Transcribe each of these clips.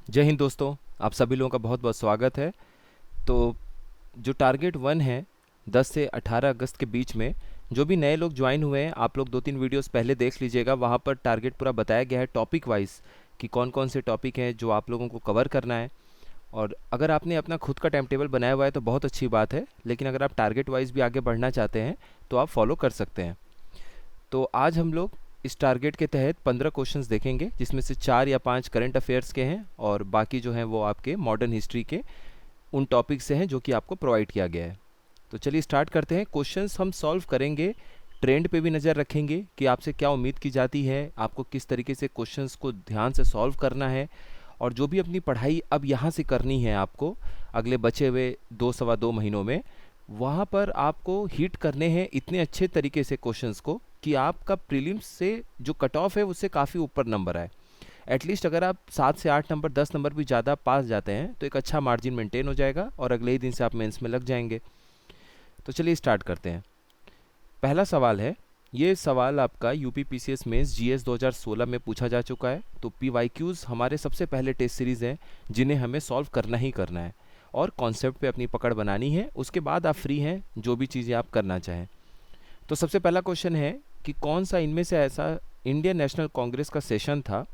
जय हिंद दोस्तों। आप सभी लोगों का बहुत बहुत स्वागत है। तो जो टारगेट वन है 10 से 18 अगस्त के बीच में, जो भी नए लोग ज्वाइन हुए हैं आप लोग 2-3 वीडियोस पहले देख लीजिएगा। वहाँ पर टारगेट पूरा बताया गया है टॉपिक वाइज कि कौन कौन से टॉपिक हैं जो आप लोगों को कवर करना है। और अगर आपने अपना खुद का टाइम टेबल बनाया हुआ है तो बहुत अच्छी बात है, लेकिन अगर आप टारगेट वाइज भी आगे बढ़ना चाहते हैं तो आप फॉलो कर सकते हैं। तो आज हम लोग इस टारगेट के तहत 15 क्वेश्चंस देखेंगे, जिसमें से 4 या 5 करंट अफेयर्स के हैं और बाकी जो हैं वो आपके मॉडर्न हिस्ट्री के उन टॉपिक से हैं जो कि आपको प्रोवाइड किया गया है। तो चलिए स्टार्ट करते हैं। क्वेश्चंस हम सॉल्व करेंगे, ट्रेंड पे भी नज़र रखेंगे कि आपसे क्या उम्मीद की जाती है, आपको किस तरीके से क्वेश्चंस को ध्यान से सॉल्व करना है। और जो भी अपनी पढ़ाई अब यहाँ से करनी है आपको अगले बचे हुए 2 सवा 2 महीनों में, वहाँ पर आपको हिट करने हैं इतने अच्छे तरीके से क्वेश्चंस को कि आपका प्रीलिम्स से जो कट ऑफ है उससे काफ़ी ऊपर नंबर आए। एटलीस्ट अगर आप 7 से 8 नंबर 10 नंबर भी ज़्यादा पास जाते हैं तो एक अच्छा मार्जिन मेंटेन हो जाएगा और अगले ही दिन से आप मेंस में लग जाएंगे। तो चलिए स्टार्ट करते हैं। पहला सवाल है, ये सवाल आपका यूपी पीसीएस मेंस जीएस 2016 में पूछा जा चुका है। तो पीवाईक्यूज हमारे सबसे पहले टेस्ट सीरीज़ हैं जिन्हें हमें सॉल्व करना ही करना है और कॉन्सेप्ट पे अपनी पकड़ बनानी है। उसके बाद आप फ्री हैं जो भी चीज़ें आप करना चाहें। तो सबसे पहला क्वेश्चन है कि कौन सा इनमें से ऐसा इंडियन नेशनल कांग्रेस का सेशन था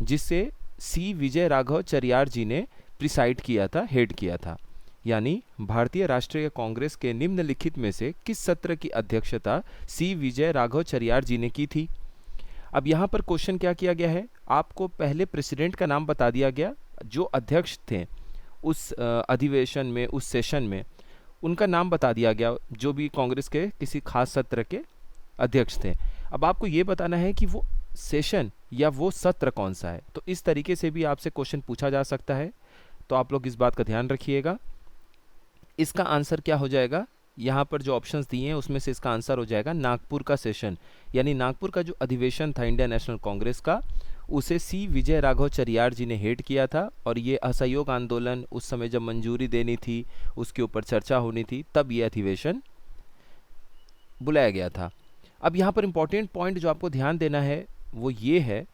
जिसे सी विजय राघव चरियार जी ने प्रिसाइड किया था, हेड किया था। यानी भारतीय राष्ट्रीय कांग्रेस के निम्नलिखित में से किस सत्र की अध्यक्षता सी विजय राघव चरियार जी ने की थी। अब यहाँ पर क्वेश्चन क्या किया गया है, आपको पहले प्रेसिडेंट का नाम बता दिया गया, जो अध्यक्ष थे उस अधिवेशन में, उस सेशन में उनका नाम बता दिया गया, जो भी कांग्रेस के किसी खास सत्र के अध्यक्ष थे। अब आपको ये बताना है कि वो सेशन या वो सत्र कौन सा है। तो इस तरीके से भी आपसे क्वेश्चन पूछा जा सकता है, तो आप लोग इस बात का ध्यान रखिएगा। इसका आंसर क्या हो जाएगा, यहाँ पर जो ऑप्शंस दिए हैं उसमें से इसका आंसर हो जाएगा नागपुर का सेशन। यानी नागपुर का जो अधिवेशन था इंडियन नेशनल कांग्रेस का, उसे सी विजय राघव चरियार जी ने हेड किया था। और ये असहयोग आंदोलन उस समय जब मंजूरी देनी थी, उसके ऊपर चर्चा होनी थी, तब ये अधिवेशन बुलाया गया था। अब यहाँ पर इम्पोर्टेंट पॉइंट जो आपको ध्यान देना है वो ये है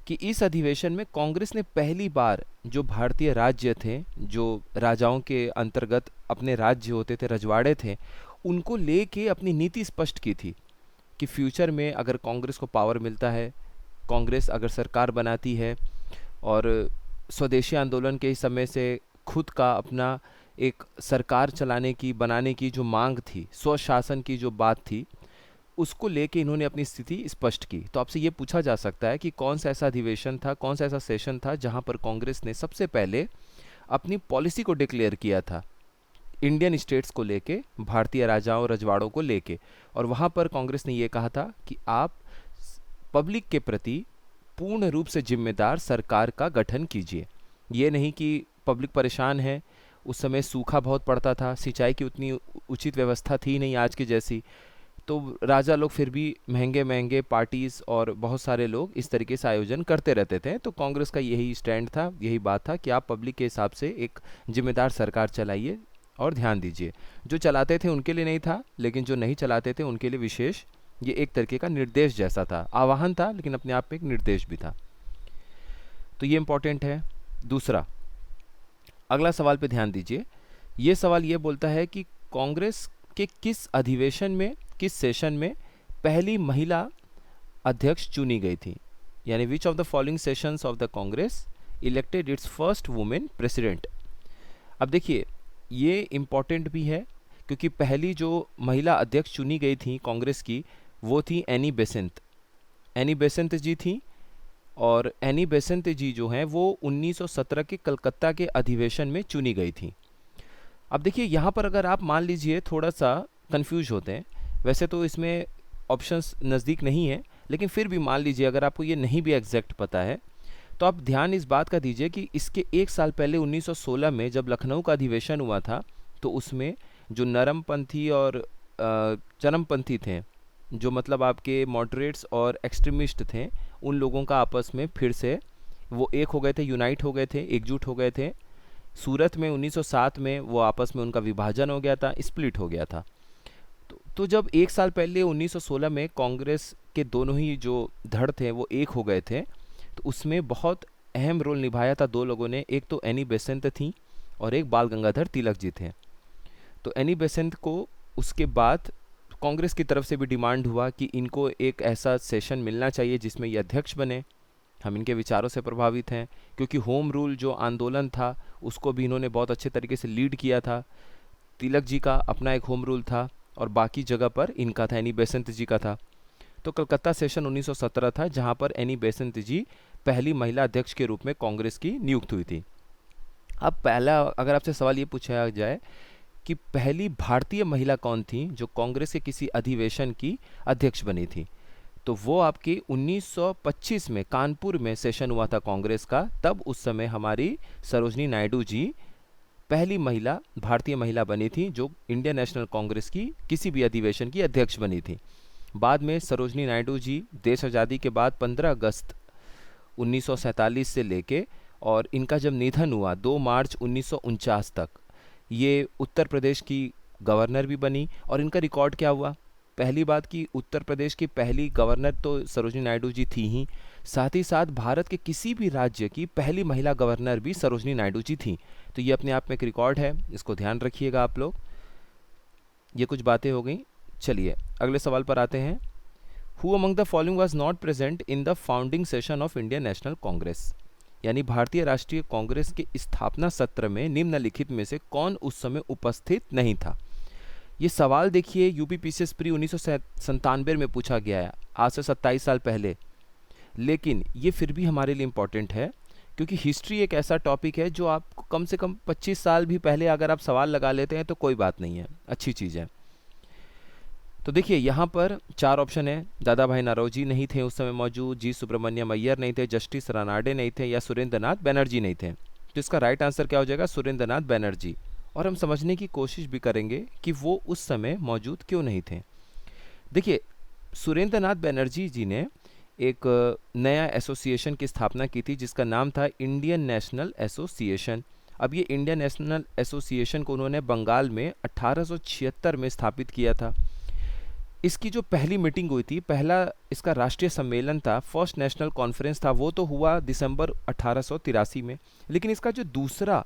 कि इस अधिवेशन में कांग्रेस ने पहली बार जो भारतीय राज्य थे, जो राजाओं के अंतर्गत अपने राज्य होते थे, रजवाड़े थे, उनको लेके अपनी नीति स्पष्ट की थी कि फ्यूचर में अगर कांग्रेस को पावर मिलता है, कांग्रेस अगर सरकार बनाती है और स्वदेशी आंदोलन के इस समय से खुद का अपना एक सरकार चलाने की, बनाने की जो मांग थी, स्वशासन की जो बात थी, उसको लेके इन्होंने अपनी स्थिति स्पष्ट की। तो आपसे ये पूछा जा सकता है कि कौन सा ऐसा अधिवेशन था, कौन सा ऐसा सेशन था जहां पर कांग्रेस ने सबसे पहले अपनी पॉलिसी को डिक्लेयर किया था इंडियन स्टेट्स को लेके, भारतीय राजाओं रजवाड़ों को लेके। और वहाँ पर कांग्रेस ने ये कहा था कि आप पब्लिक के प्रति पूर्ण रूप से जिम्मेदार सरकार का गठन कीजिए। ये नहीं कि पब्लिक परेशान है, उस समय सूखा बहुत पड़ता था, सिंचाई की उतनी उचित व्यवस्था थी नहीं आज की जैसी, तो राजा लोग फिर भी महंगे महंगे पार्टीज और बहुत सारे लोग इस तरीके से आयोजन करते रहते थे। तो कांग्रेस का यही स्टैंड था, यही बात था कि आप पब्लिक के हिसाब से एक जिम्मेदार सरकार चलाइए और ध्यान दीजिए। जो चलाते थे उनके लिए नहीं था, लेकिन जो नहीं चलाते थे उनके लिए विशेष ये एक तरीके का निर्देश जैसा था, आवाहन था लेकिन अपने आप में एक निर्देश भी था। तो ये इंपॉर्टेंट है। दूसरा, अगला सवाल पे ध्यान दीजिए। ये सवाल ये बोलता है कि कांग्रेस के किस अधिवेशन में, किस सेशन में पहली महिला अध्यक्ष चुनी गई थी। यानी which of the following sessions of the Congress elected it's first women president. अब देखिए ये इम्पॉर्टेंट भी है क्योंकि पहली जो महिला अध्यक्ष चुनी गई थी कांग्रेस की, वो थी एनी बेसेंट। एनी बेसेंट जी थी और एनी बेसेंट जी जो हैं वो 1917 के कलकत्ता के अधिवेशन में चुनी गई थी। अब देखिए यहाँ पर अगर आप मान लीजिए थोड़ा सा कंफ्यूज होते हैं, वैसे तो इसमें ऑप्शंस नज़दीक नहीं है, लेकिन फिर भी मान लीजिए अगर आपको ये नहीं भी एग्जैक्ट पता है तो आप ध्यान इस बात का दीजिए कि इसके एक साल पहले 1916 में जब लखनऊ का अधिवेशन हुआ था, तो उसमें जो नरमपंथी और चरमपंथी थे, जो मतलब आपके मॉडरेट्स और एक्सट्रीमिस्ट थे, उन लोगों का आपस में फिर से वो एक हो गए थे, यूनाइट हो गए थे, एकजुट हो गए थे। सूरत में 1907 में वो आपस में उनका विभाजन हो गया था, स्प्लिट हो गया था। तो जब एक साल पहले 1916 में कांग्रेस के दोनों ही जो धड़ थे वो एक हो गए थे, तो उसमें बहुत अहम रोल निभाया था दो लोगों ने, एक तो एनी बेसेंट थी और एक बाल गंगाधर तिलक जी थे। तो एनी बेसेंट को उसके बाद कांग्रेस की तरफ से भी डिमांड हुआ कि इनको एक ऐसा सेशन मिलना चाहिए जिसमें ये अध्यक्ष बने, हम इनके विचारों से प्रभावित हैं, क्योंकि होम रूल जो आंदोलन था उसको भी इन्होंने बहुत अच्छे तरीके से लीड किया था। तिलक जी का अपना एक होम रूल था और बाकी जगह पर इनका था, एनी बेसेंट जी का था। तो कलकत्ता सेशन 1917 था जहां पर एनी बेसेंट जी पहली महिला अध्यक्ष के रूप में कांग्रेस की नियुक्त हुई थी। अब पहला अगर आपसे सवाल ये पूछा जाए कि पहली भारतीय महिला कौन थी जो कांग्रेस के किसी अधिवेशन की अध्यक्ष बनी थी, तो वो आपकी 1925 में कानपुर में सेशन हुआ था कांग्रेस का। तब उस समय हमारी सरोजनी नायडू जी पहली महिला, भारतीय महिला बनी थी जो इंडियन नेशनल कांग्रेस की किसी भी अधिवेशन की अध्यक्ष बनी थी। बाद में सरोजनी नायडू जी देश आज़ादी के बाद 15 अगस्त 1947 से लेके और इनका जब निधन हुआ 2 मार्च 1949 तक, ये उत्तर प्रदेश की गवर्नर भी बनी। और इनका रिकॉर्ड क्या हुआ, पहली बात कि उत्तर प्रदेश की पहली गवर्नर तो सरोजनी नायडू जी थी ही, साथ ही साथ भारत के किसी भी राज्य की पहली महिला गवर्नर भी सरोजनी नायडू जी थी। तो ये अपने आप में एक रिकॉर्ड है, इसको ध्यान रखिएगा आप लोग। ये कुछ बातें हो गई। चलिए अगले सवाल पर आते हैं। Who among the following was not present in the founding session of Indian national Congress, यानी भारतीय राष्ट्रीय कांग्रेस के स्थापना सत्र में निम्नलिखित में से कौन उस समय उपस्थित नहीं था। ये सवाल देखिए यूपी पीसीएस प्री 1997 में पूछा गया है, आज से 27 साल पहले, लेकिन ये फिर भी हमारे लिए इम्पोर्टेंट है क्योंकि हिस्ट्री एक ऐसा टॉपिक है जो आपको कम से कम 25 साल भी पहले अगर आप सवाल लगा लेते हैं तो कोई बात नहीं है, अच्छी चीज़ है। तो देखिए यहाँ पर 4 ऑप्शन है। दादा भाई नौरोजी नहीं थे उस समय मौजूद, जी सुब्रमण्यम अय्यर नहीं थे, जस्टिस रानाडे नहीं थे, या सुरेंद्र नाथ बनर्जी नहीं थे। तो इसका राइट आंसर क्या हो जाएगा, सुरेंद्र नाथ बनर्जी। और हम समझने की कोशिश भी करेंगे कि वो उस समय मौजूद क्यों नहीं थे। देखिए सुरेंद्र नाथ बनर्जी जी ने एक नया एसोसिएशन की स्थापना की थी जिसका नाम था इंडियन नेशनल एसोसिएशन। अब ये इंडियन नेशनल एसोसिएशन को उन्होंने बंगाल में 1876 में स्थापित किया था। इसकी जो पहली मीटिंग हुई थी, पहला इसका राष्ट्रीय सम्मेलन था, फर्स्ट नेशनल कॉन्फ्रेंस था, वो तो हुआ दिसंबर 1883 में। लेकिन इसका जो दूसरा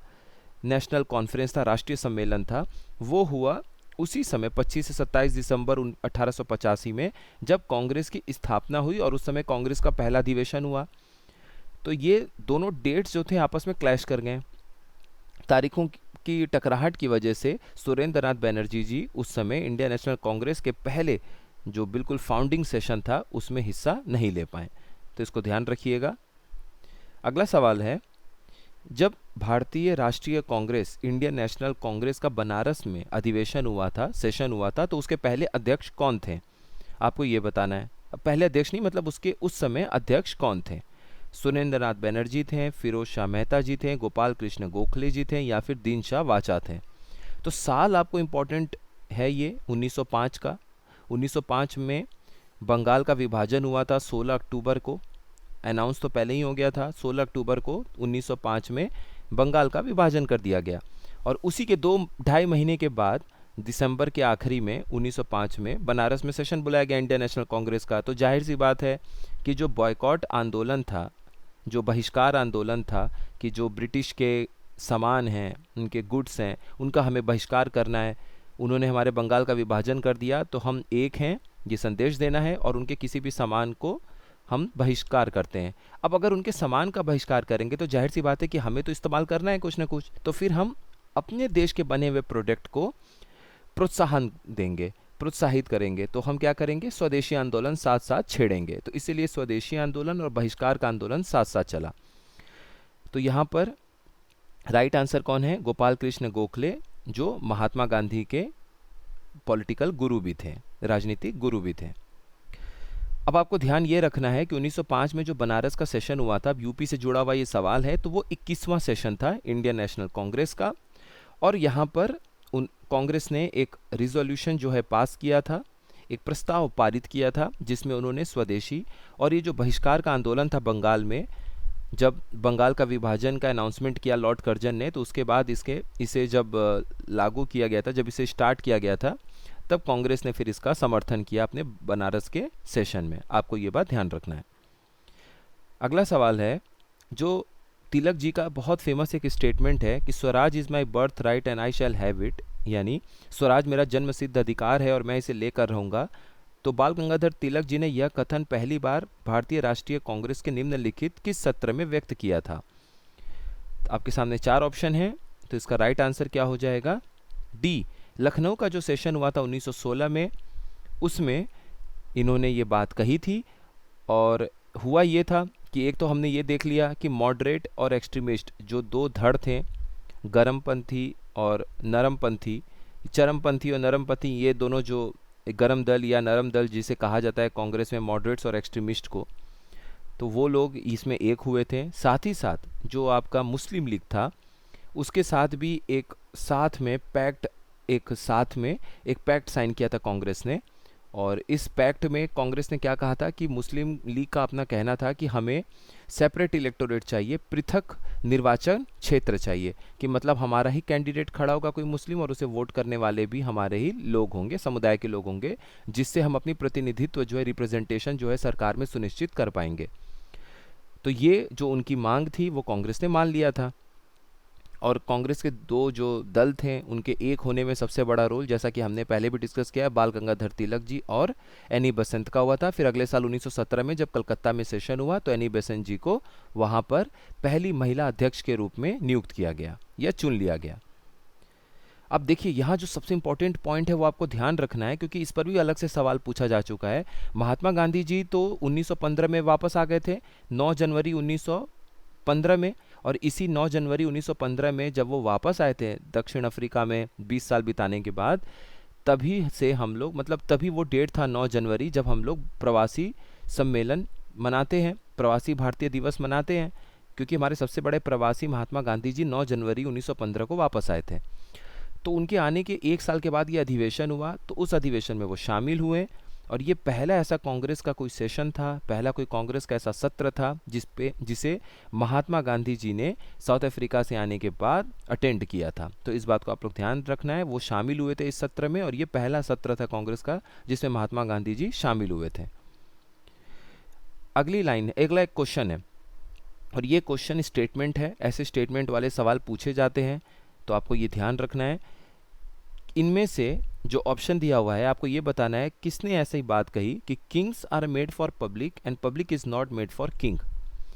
नेशनल कॉन्फ्रेंस था, राष्ट्रीय सम्मेलन था, वो हुआ उसी समय 25 से 27 दिसंबर 1885 में, जब कांग्रेस की स्थापना हुई और उस समय कांग्रेस का पहला अधिवेशन हुआ। तो ये दोनों डेट्स जो थे आपस में क्लैश कर गए। तारीखों की टकराहट की वजह से सुरेंद्र नाथ बनर्जी जी उस समय इंडियन नेशनल कांग्रेस के पहले जो बिल्कुल फाउंडिंग सेशन था उसमें हिस्सा नहीं ले पाए। तो इसको ध्यान रखिएगा। अगला सवाल है, जब भारतीय राष्ट्रीय कांग्रेस इंडियन नेशनल कांग्रेस का बनारस में अधिवेशन हुआ था, सेशन हुआ था, तो उसके पहले अध्यक्ष कौन थे, आपको ये बताना है। पहले अध्यक्ष नहीं, मतलब उसके उस समय अध्यक्ष कौन थे। सुरेंद्र नाथ बनर्जी थे, फिरोज शाह मेहता जी थे, गोपाल कृष्ण गोखले जी थे, या फिर दीन शाह वाचा थे। तो साल आपको इम्पोर्टेंट है ये 1905 का। 1905 में बंगाल का विभाजन हुआ था 16 अक्टूबर को, अनाउंस तो पहले ही हो गया था। 16 अक्टूबर को 1905 में बंगाल का विभाजन कर दिया गया और उसी के 2-2.5 महीने के बाद दिसंबर के आखिरी में 1905 में बनारस में सेशन बुलाया गया इंडियन नेशनल कांग्रेस का। तो जाहिर सी बात है कि जो बॉयकॉट आंदोलन था, जो बहिष्कार आंदोलन था कि जो ब्रिटिश के सामान हैं, उनके गुड्स हैं, उनका हमें बहिष्कार करना है, उन्होंने हमारे बंगाल का विभाजन कर दिया, तो हम एक हैं, ये संदेश देना है और उनके किसी भी सामान को हम बहिष्कार करते हैं। अब अगर उनके सामान का बहिष्कार करेंगे तो जाहिर सी बात है कि हमें तो इस्तेमाल करना है कुछ ना कुछ, तो फिर हम अपने देश के बने हुए प्रोडक्ट को प्रोत्साहन देंगे, प्रोत्साहित करेंगे। तो हम क्या करेंगे, स्वदेशी आंदोलन साथ साथ छेड़ेंगे। तो इसीलिए स्वदेशी आंदोलन और बहिष्कार का आंदोलन साथ साथ चला। तो यहाँ पर राइट आंसर कौन है, गोपाल कृष्ण गोखले, जो महात्मा गांधी के पॉलिटिकल गुरु भी थे, राजनीतिक गुरु भी थे। अब आपको ध्यान ये रखना है कि 1905 में जो बनारस का सेशन हुआ था, अब यूपी से जुड़ा हुआ ये सवाल है, तो वो 21वां सेशन था इंडियन नेशनल कांग्रेस का। और यहाँ पर कांग्रेस ने एक रिजोल्यूशन जो है पास किया था, एक प्रस्ताव पारित किया था, जिसमें उन्होंने स्वदेशी और ये जो बहिष्कार का आंदोलन था बंगाल में, जब बंगाल का विभाजन का अनाउंसमेंट किया लॉर्ड कर्जन ने, तो उसके बाद इसे जब लागू किया गया था, जब इसे स्टार्ट किया गया था, तब कांग्रेस ने फिर इसका समर्थन किया अपने बनारस के सेशन में। आपको ये बात ध्यान रखना है। अगला सवाल है, जो तिलक जी का बहुत फेमस एक स्टेटमेंट है कि Swaraj is my birth right and I shall have it, यानी स्वराज मेरा जन्म सिद्ध अधिकार है और मैं इसे लेकर रहूँगा। तो बाल गंगाधर तिलक जी ने यह कथन पहली बार भारतीय राष्ट्रीय कांग्रेस के निम्नलिखित किस सत्र में व्यक्त किया था? आपके सामने चार ऑप्शन हैं, तो इसका राइट आंसर क्या हो जाएगा? डी, लखनऊ का जो सेशन हुआ था 1916 में, उसमें इन्होंने ये बात कही थी। और हुआ ये था कि एक तो हमने ये देख लिया कि मॉडरेट और एक्सट्रीमिस्ट जो दो धड़ थे, गरमपंथी और नरमपंथी, चरमपंथी और नरमपंथी, ये दोनों जो गरम दल या नरम दल जिसे कहा जाता है कांग्रेस में, मॉडरेट्स और एक्सट्रीमिस्ट को, तो वो लोग इसमें एक हुए थे। साथ ही साथ जो आपका मुस्लिम लीग था उसके साथ भी एक साथ में एक पैक्ट साइन किया था कांग्रेस ने। और इस पैक्ट में कांग्रेस ने क्या कहा था कि मुस्लिम लीग का अपना कहना था कि हमें सेपरेट इलेक्टोरेट चाहिए, पृथक निर्वाचन क्षेत्र चाहिए, कि मतलब हमारा ही कैंडिडेट खड़ा होगा कोई मुस्लिम और उसे वोट करने वाले भी हमारे ही लोग होंगे, समुदाय के लोग होंगे, जिससे हम अपनी प्रतिनिधित्व जो है, रिप्रेजेंटेशन जो है सरकार में सुनिश्चित कर पाएंगे। तो ये जो उनकी मांग थी वो कांग्रेस ने मान लिया था। और कांग्रेस के दो जो दल थे उनके एक होने में सबसे बड़ा रोल, जैसा कि हमने पहले भी डिस्कस किया है, बाल गंगाधर तिलक जी और एनी बेसेंट का हुआ था। फिर अगले साल 1917 में जब कलकत्ता में सेशन हुआ तो एनी बेसेंट जी को वहाँ पर पहली महिला अध्यक्ष के रूप में नियुक्त किया गया या चुन लिया गया। अब देखिए यहाँ जो सबसे इंपॉर्टेंट पॉइंट है वो आपको ध्यान रखना है, क्योंकि इस पर भी अलग से सवाल पूछा जा चुका है। महात्मा गांधी जी तो 1915 में वापस आ गए थे, 9 जनवरी 1915 में। और इसी 9 जनवरी 1915 में जब वो वापस आए थे दक्षिण अफ्रीका में 20 साल बिताने के बाद, तभी से हम लोग, मतलब तभी वो डेट था 9 जनवरी जब हम लोग प्रवासी सम्मेलन मनाते हैं, प्रवासी भारतीय दिवस मनाते हैं, क्योंकि हमारे सबसे बड़े प्रवासी महात्मा गांधी जी 9 जनवरी 1915 को वापस आए थे। तो उनके आने के एक साल के बाद ये अधिवेशन हुआ, तो उस अधिवेशन में वो शामिल हुए। और ये पहला ऐसा कांग्रेस का कोई सेशन था, पहला कोई कांग्रेस का ऐसा सत्र था जिसे महात्मा गांधी जी ने साउथ अफ्रीका से आने के बाद अटेंड किया था। तो इस बात को आप लोग ध्यान रखना है, वो शामिल हुए थे इस सत्र में, और ये पहला सत्र था कांग्रेस का जिसमें महात्मा गांधी जी शामिल हुए थे। अगली लाइन, अगला एक क्वेश्चन है, और ये क्वेश्चन स्टेटमेंट है, ऐसे स्टेटमेंट वाले सवाल पूछे जाते हैं, तो आपको ये ध्यान रखना है। इनमें से जो ऑप्शन दिया हुआ है आपको ये बताना है किसने ऐसी बात कही कि kings are made for public and public is not made for king,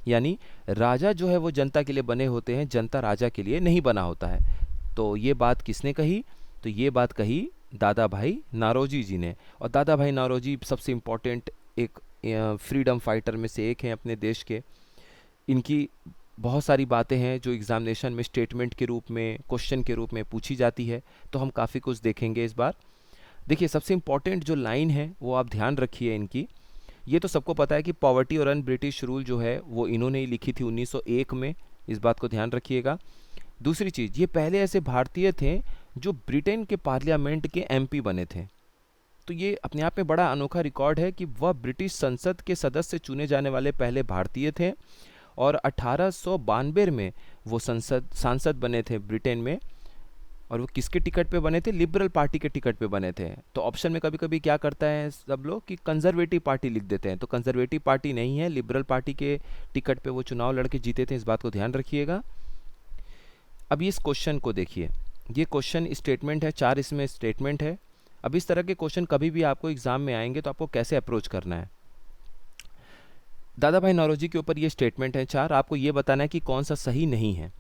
यानी राजा जो है वो जनता के लिए बने होते हैं, जनता राजा के लिए नहीं बना होता है। तो ये बात किसने कही? तो ये बात कही दादा भाई नारोजी जी ने। और दादा भाई नारोजी सबसे इम्पोर्टेंट एक फ्रीडम फाइटर में से एक हैं अपने देश के। इनकी बहुत सारी बातें हैं जो एग्जामिनेशन में स्टेटमेंट के रूप में, क्वेश्चन के रूप में पूछी जाती है, तो हम काफ़ी कुछ देखेंगे इस बार। देखिए सबसे इम्पॉर्टेंट जो लाइन है वो आप ध्यान रखिए इनकी। ये तो सबको पता है कि पॉवर्टी और अन ब्रिटिश रूल जो है वो इन्होंने ही लिखी थी 1901 में, इस बात को ध्यान रखिएगा। दूसरी चीज़, ये पहले ऐसे भारतीय थे जो ब्रिटेन के पार्लियामेंट के एमपी बने थे। तो ये अपने आप में बड़ा अनोखा रिकॉर्ड है कि वह ब्रिटिश संसद के सदस्य चुने जाने वाले पहले भारतीय थे। और 1892 में वो सांसद बने थे ब्रिटेन में। और वो किसके टिकट पे बने थे? लिबरल पार्टी के टिकट पे बने थे। तो ऑप्शन में कभी कभी क्या करता है सब लोग कि कंजर्वेटिव पार्टी लिख देते हैं, तो कंजर्वेटिव पार्टी नहीं है, लिबरल पार्टी के टिकट पे वो चुनाव लड़के जीते थे, इस बात को ध्यान रखिएगा। अब इस क्वेश्चन को देखिए, ये क्वेश्चन स्टेटमेंट है, 4 इसमें स्टेटमेंट है। अब इस तरह के क्वेश्चन कभी भी आपको एग्जाम में आएंगे तो आपको कैसे अप्रोच करना है। दादा भाई नौरोजी के ऊपर ये स्टेटमेंट है 4, आपको ये बताना है कि कौन सा सही नहीं है।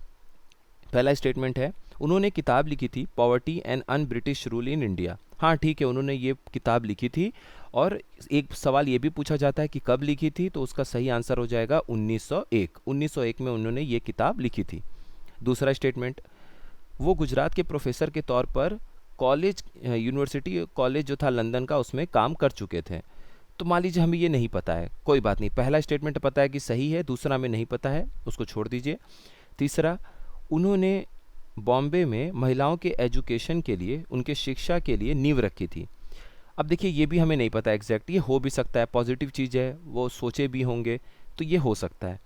पहला स्टेटमेंट है, उन्होंने किताब लिखी थी poverty and un British rule in India. हाँ ठीक है, उन्होंने ये किताब लिखी थी। और एक सवाल ये भी पूछा जाता है कि कब लिखी थी, तो उसका सही आंसर हो जाएगा 1901 में उन्होंने ये किताब लिखी थी। दूसरा स्टेटमेंट, वो गुजरात के प्रोफेसर के तौर पर यूनिवर्सिटी कॉलेज जो था लंदन का उसमें काम कर चुके थे। तो मान लीजिए हमें ये नहीं पता है, कोई बात नहीं, पहला स्टेटमेंट पता है कि सही है, दूसरा में नहीं पता है, उसको छोड़ दीजिए। तीसरा, उन्होंने बॉम्बे में महिलाओं के एजुकेशन के लिए, उनके शिक्षा के लिए नींव रखी थी। अब देखिए ये भी हमें नहीं पता एग्जैक्ट, ये हो भी सकता है, पॉजिटिव चीज़ है, वो सोचे भी होंगे, तो ये हो सकता है।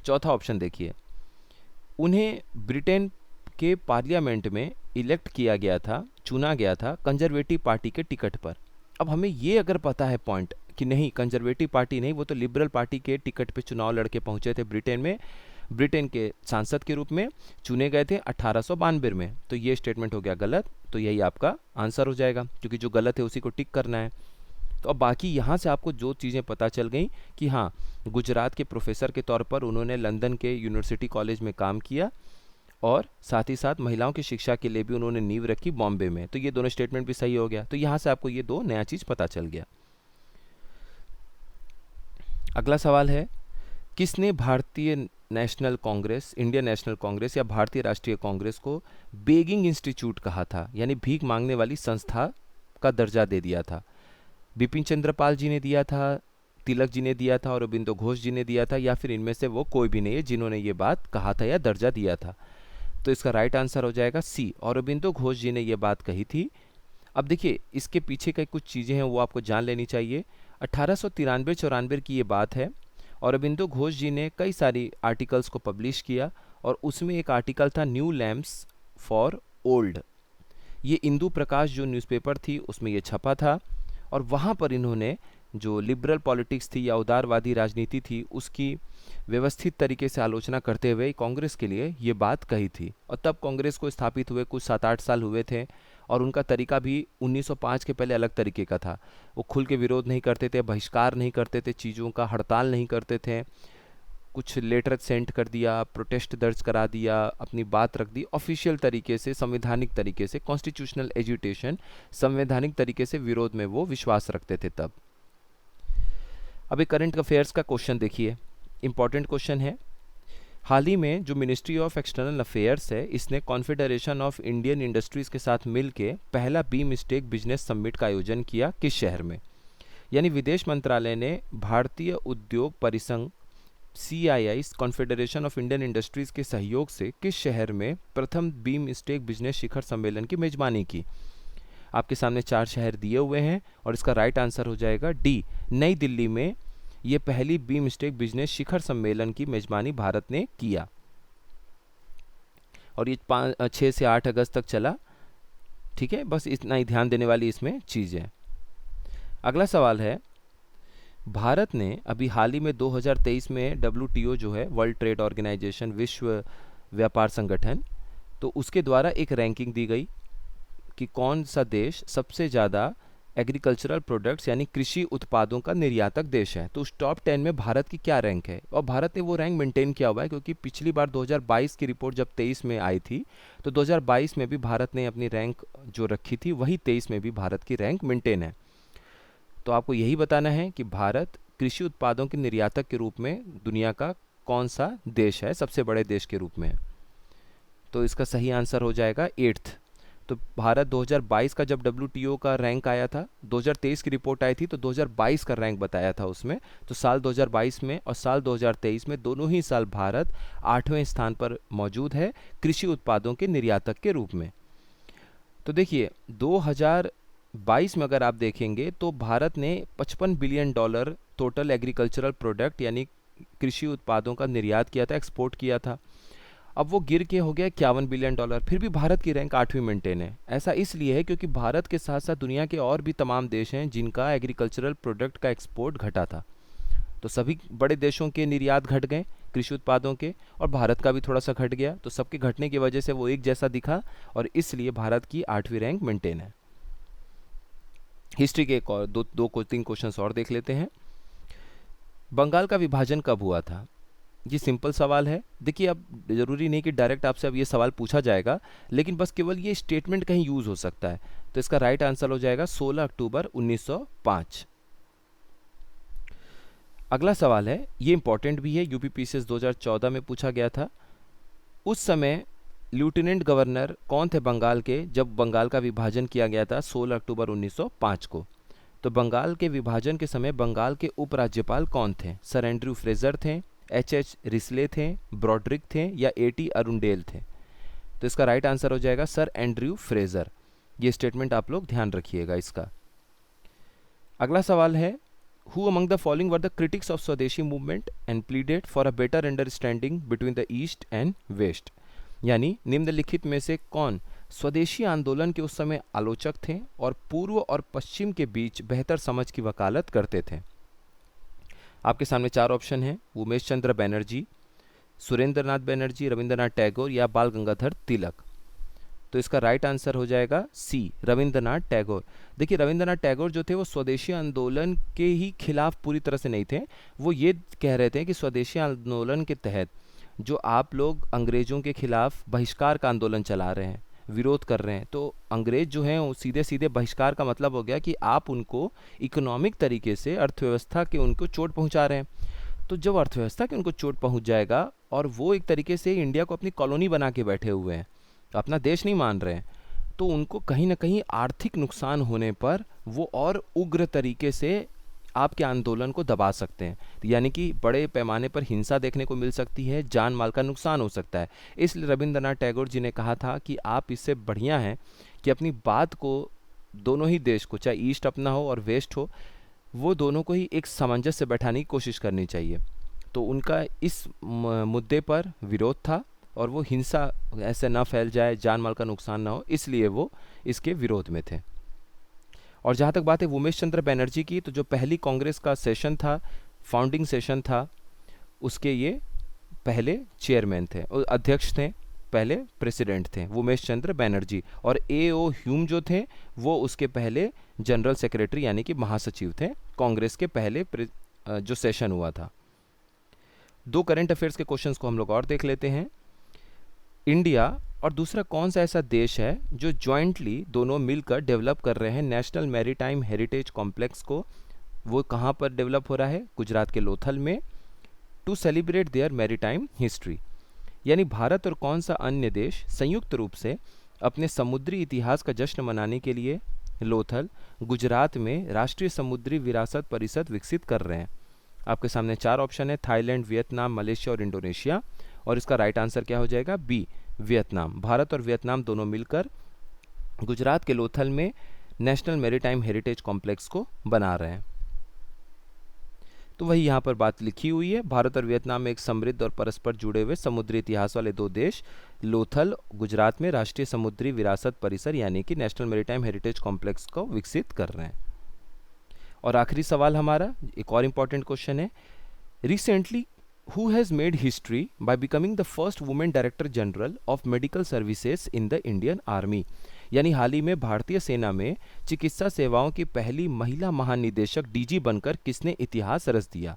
चौथा ऑप्शन देखिए, उन्हें ब्रिटेन के पार्लियामेंट में इलेक्ट किया गया था, चुना गया था कंजर्वेटिव पार्टी के टिकट पर। अब हमें ये अगर पता है पॉइंट कि नहीं कंजर्वेटिव पार्टी नहीं, वो तो लिबरल पार्टी के टिकट पे चुनाव लड़के पहुंचे थे ब्रिटेन में, ब्रिटेन के सांसद के रूप में चुने गए थे 1892 में। तो ये स्टेटमेंट हो गया गलत, तो यही आपका आंसर हो जाएगा, क्योंकि जो गलत है उसी को टिक करना है। तो अब बाकी यहाँ से आपको जो चीज़ें पता चल गई कि हाँ, गुजरात के प्रोफेसर के तौर पर उन्होंने लंदन के यूनिवर्सिटी कॉलेज में काम किया और साथ ही साथ महिलाओं की शिक्षा के लिए भी उन्होंने नींव रखी बॉम्बे में। तो ये दोनों स्टेटमेंट भी सही हो गया। तो यहाँ से आपको ये दो नया चीज़ पता चल गया। अगला सवाल है, किसने भारतीय national Congress, Indian national Congress या भारतीय राष्ट्रीय कांग्रेस को बेगिंग इंस्टीट्यूट कहा था, यानी भीख मांगने वाली संस्था का दर्जा दे दिया था? बिपिन चंद्र पाल जी ने दिया था, तिलक जी ने दिया था, अरबिंदो घोष जी ने दिया था, या फिर इनमें से वो कोई भी नहीं है जिन्होंने ये बात कहा था या दर्जा दिया था? तो इसका राइट आंसर हो जाएगा सी, अरबिंदो घोष जी ने ये बात कही थी। अब देखिए, इसके पीछे कई कुछ चीज़ें हैं वो आपको जान लेनी चाहिए। 1893-94 की ये बात है। अरबिंदो घोष जी ने कई सारी आर्टिकल्स को पब्लिश किया और उसमें एक आर्टिकल था न्यू लैम्प्स फॉर ओल्ड। ये इंदु प्रकाश जो न्यूज़पेपर थी उसमें ये छपा था और वहाँ पर इन्होंने जो लिबरल पॉलिटिक्स थी या उदारवादी राजनीति थी उसकी व्यवस्थित तरीके से आलोचना करते हुए कांग्रेस के लिए ये बात कही थी। और तब कांग्रेस को स्थापित हुए कुछ 7-8 साल हुए थे और उनका तरीका भी 1905 के पहले अलग तरीके का था। वो खुल के विरोध नहीं करते थे, बहिष्कार नहीं करते थे चीज़ों का, हड़ताल नहीं करते थे, कुछ लेटर सेंड कर दिया, प्रोटेस्ट दर्ज करा दिया, अपनी बात रख दी, ऑफिशियल तरीके से, संवैधानिक तरीके से, कॉन्स्टिट्यूशनल एजुटेशन, संवैधानिक तरीके से विरोध में वो विश्वास रखते थे तब। अभी करंट अफेयर्स का क्वेश्चन देखिए, इंपॉर्टेंट क्वेश्चन है। हाल ही में जो मिनिस्ट्री ऑफ एक्सटर्नल अफेयर्स है इसने कॉन्फेडरेशन ऑफ इंडियन इंडस्ट्रीज़ के साथ मिलके पहला बीमस्टेक बिजनेस समिट का आयोजन किया किस शहर में? यानी विदेश मंत्रालय ने भारतीय उद्योग परिसंघ CII confederation of Indian industries के सहयोग से किस शहर में प्रथम बीमस्टेक बिजनेस शिखर सम्मेलन की मेजबानी की? आपके सामने 4 शहर दिए हुए हैं और इसका राइट आंसर हो जाएगा डी, नई दिल्ली में ये पहली बीमस्टेक बिजनेस शिखर सम्मेलन की मेजबानी भारत ने किया और ये 6 से 8 अगस्त तक चला। ठीक है, बस इतना ही ध्यान देने वाली इसमें चीज़ है। अगला सवाल है, भारत ने अभी हाल ही में 2023 में WTO जो है वर्ल्ड ट्रेड ऑर्गेनाइजेशन, विश्व व्यापार संगठन, तो उसके द्वारा एक रैंकिंग दी गई कि कौन सा देश सबसे ज़्यादा एग्रीकल्चरल प्रोडक्ट्स यानी कृषि उत्पादों का निर्यातक देश है। तो उस टॉप 10 में भारत की क्या रैंक है? और भारत ने वो रैंक मेंटेन किया हुआ है क्योंकि पिछली बार 2022 की रिपोर्ट जब 23 में आई थी तो 2022 में भी भारत ने अपनी रैंक जो रखी थी वही 23 में भी भारत की रैंक मेंटेन है। तो आपको यही बताना है कि भारत कृषि उत्पादों के निर्यातक के रूप में दुनिया का कौन सा देश है, सबसे बड़े देश के रूप में। तो इसका सही आंसर हो जाएगा 8th। तो भारत 2022 का जब WTO का रैंक आया था, 2023 की रिपोर्ट आई थी तो 2022 का रैंक बताया था उसमें। तो साल 2022 में और साल 2023 में दोनों ही साल भारत 8वें स्थान पर मौजूद है कृषि उत्पादों के निर्यातक के रूप में। तो देखिए 2022 में अगर आप देखेंगे तो भारत ने $55 बिलियन टोटल एग्रीकल्चरल प्रोडक्ट यानी कृषि उत्पादों का निर्यात किया था, एक्सपोर्ट किया था। अब वो गिर के हो गया $51 बिलियन, फिर भी भारत की रैंक 8वीं मेंटेन है। ऐसा इसलिए है क्योंकि भारत के साथ साथ दुनिया के और भी तमाम देश हैं जिनका एग्रीकल्चरल प्रोडक्ट का एक्सपोर्ट घटा था। तो सभी बड़े देशों के निर्यात घट गए कृषि उत्पादों के और भारत का भी थोड़ा सा घट गया। तो सबके घटने की वजह से वो एक जैसा दिखा और इसलिए भारत की 8वीं रैंक मेंटेन है। हिस्ट्री के एक और दो 3 क्वेश्चन और देख लेते हैं। बंगाल का विभाजन कब हुआ था? ये सिंपल सवाल है। देखिए, अब ज़रूरी नहीं कि डायरेक्ट आपसे अब ये सवाल पूछा जाएगा, लेकिन बस केवल ये स्टेटमेंट कहीं यूज़ हो सकता है। तो इसका राइट आंसर हो जाएगा 16 अक्टूबर 1905। अगला सवाल है, ये इंपॉर्टेंट भी है, UPPCS 2014 में पूछा गया था। उस समय लेफ्टिनेंट गवर्नर कौन थे बंगाल के जब बंगाल का विभाजन किया गया था 16 अक्टूबर 1905 को? तो बंगाल के विभाजन के समय बंगाल के उपराज्यपाल कौन थे? सर एंड्रयू फ्रेजर थे, H रिस्ले थे, ब्रॉड्रिक थे या AT अरुंडेल थे? तो इसका राइट आंसर हो जाएगा सर एंड्रयू फ्रेजर। ये स्टेटमेंट आप लोग ध्यान रखिएगा इसका। अगला सवाल है, who among the following were the critics of Swadeshi movement and pleaded for a better understanding between the east and west? यानी निम्नलिखित में से कौन स्वदेशी आंदोलन के उस समय आलोचक थे और पूर्व और पश्चिम के बीच बेहतर समझ की वकालत करते थे? आपके सामने 4 ऑप्शन हैं, उमेश चंद्र बनर्जी, सुरेंद्रनाथ बनर्जी, रविंद्रनाथ टैगोर या बाल गंगाधर तिलक। तो इसका राइट आंसर हो जाएगा सी, रविंद्रनाथ टैगोर। देखिए रविंद्रनाथ टैगोर जो थे वो स्वदेशी आंदोलन के ही खिलाफ पूरी तरह से नहीं थे। वो ये कह रहे थे कि स्वदेशी आंदोलन के तहत जो आप लोग अंग्रेज़ों के खिलाफ बहिष्कार का आंदोलन चला रहे हैं, विरोध कर रहे हैं, तो अंग्रेज जो हैं वो सीधे सीधे बहिष्कार का मतलब हो गया कि आप उनको इकोनॉमिक तरीके से अर्थव्यवस्था के उनको चोट पहुंचा रहे हैं। तो जब अर्थव्यवस्था के उनको चोट पहुंच जाएगा और वो एक तरीके से इंडिया को अपनी कॉलोनी बना के बैठे हुए हैं, अपना देश नहीं मान रहे हैं, तो उनको कहीं ना कहीं आर्थिक नुकसान होने पर वो और उग्र तरीके से आपके आंदोलन को दबा सकते हैं। यानी कि बड़े पैमाने पर हिंसा देखने को मिल सकती है, जान माल का नुकसान हो सकता है। इसलिए रविंद्रनाथ टैगोर जी ने कहा था कि आप इससे बढ़िया हैं कि अपनी बात को दोनों ही देश को, चाहे ईस्ट अपना हो और वेस्ट हो, वो दोनों को ही एक सामंजस्य से बैठाने की कोशिश करनी चाहिए। तो उनका इस मुद्दे पर विरोध था और वो हिंसा ऐसे ना फैल जाए, जान माल का नुकसान ना हो, इसलिए वो इसके विरोध में थे। और जहाँ तक बात है उमेश चंद्र बनर्जी की, तो जो पहली कांग्रेस का सेशन था, फाउंडिंग सेशन था, उसके ये पहले चेयरमैन थे, अध्यक्ष थे, पहले प्रेसिडेंट थे उमेश चंद्र बनर्जी। और A.O. ह्यूम जो थे वो उसके पहले जनरल सेक्रेटरी यानी कि महासचिव थे कांग्रेस के पहले जो सेशन हुआ था। दो करंट अफेयर्स के क्वेश्चंस को हम लोग और देख लेते हैं। इंडिया और दूसरा कौन सा ऐसा देश है जो जॉइंटली दोनों मिलकर डेवलप कर रहे हैं नेशनल मैरीटाइम हेरिटेज कॉम्प्लेक्स को? वो कहाँ पर डेवलप हो रहा है? गुजरात के लोथल में, to celebrate their maritime history. यानी भारत और कौन सा अन्य देश संयुक्त रूप से अपने समुद्री इतिहास का जश्न मनाने के लिए लोथल, गुजरात में राष्ट्रीय समुद्री विरासत परिषद विकसित कर रहे हैं? आपके सामने चार ऑप्शन है, थाईलैंड, वियतनाम, मलेशिया और इंडोनेशिया। और इसका राइट आंसर क्या हो जाएगा? B, Vietnam. भारत और वियतनाम दोनों मिलकर गुजरात के लोथल में नेशनल मैरीटाइम हेरिटेज कॉम्प्लेक्स को बना रहे हैं। तो वही यहाँ पर बात लिखी हुई है, भारत और वियतनाम में एक समृद्ध और परस्पर जुड़े हुए समुद्री इतिहास वाले दो देश लोथल, गुजरात में राष्ट्रीय समुद्री विरासत परिसर यानी कि नेशनल मैरीटाइम हेरिटेज कॉम्प्लेक्स को विकसित कर रहे हैं। और आखिरी सवाल हमारा, एक और इम्पॉर्टेंट क्वेश्चन है, recently who has made history by becoming the first woman director general of medical services in the Indian Army? यानी हाल ही में भारतीय सेना में चिकित्सा सेवाओं की पहली महिला महानिदेशक डीजी बनकर किसने इतिहास रच दिया?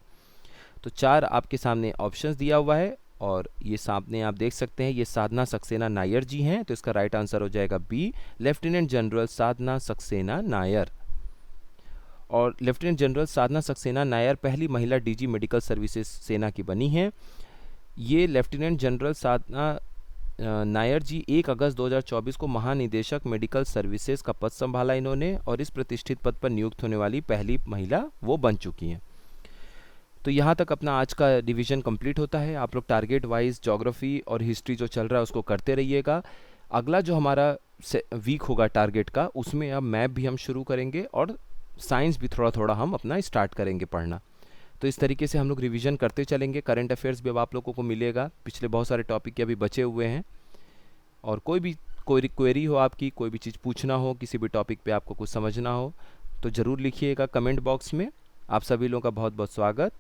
तो चार आपके सामने ऑप्शंस दिया हुआ है और ये सामने आप देख सकते हैं, ये साधना सक्सेना नायर जी हैं। तो इसका राइट आंसर हो जाएगा बी, लेफ्टिनेंट जनरल साधना सक्सेना नायर। और लेफ्टिनेंट जनरल साधना सक्सेना नायर पहली महिला डीजी मेडिकल सर्विसेज सेना की बनी हैं। ये लेफ्टिनेंट जनरल साधना नायर जी 1 अगस्त 2024 को महानिदेशक मेडिकल सर्विसेज का पद संभाला इन्होंने, और इस प्रतिष्ठित पद पर नियुक्त होने वाली पहली महिला वो बन चुकी हैं। तो यहाँ तक अपना आज का रिवीजन कंप्लीट होता है। आप लोग टारगेट वाइज ज्योग्राफी और हिस्ट्री जो चल रहा है उसको करते रहिएगा। अगला जो हमारा वीक होगा टारगेट का, उसमें अब मैप भी हम शुरू करेंगे और साइंस भी थोड़ा थोड़ा हम अपना स्टार्ट करेंगे पढ़ना। तो इस तरीके से हम लोग रिवीजन करते चलेंगे। करंट अफेयर्स भी अब आप लोगों को मिलेगा, पिछले बहुत सारे टॉपिक के अभी बचे हुए हैं। और कोई क्वेरी हो आपकी, कोई भी चीज़ पूछना हो, किसी भी टॉपिक पे आपको कुछ समझना हो, तो ज़रूर लिखिएगा कमेंट बॉक्स में। आप सभी लोगों का बहुत बहुत स्वागत।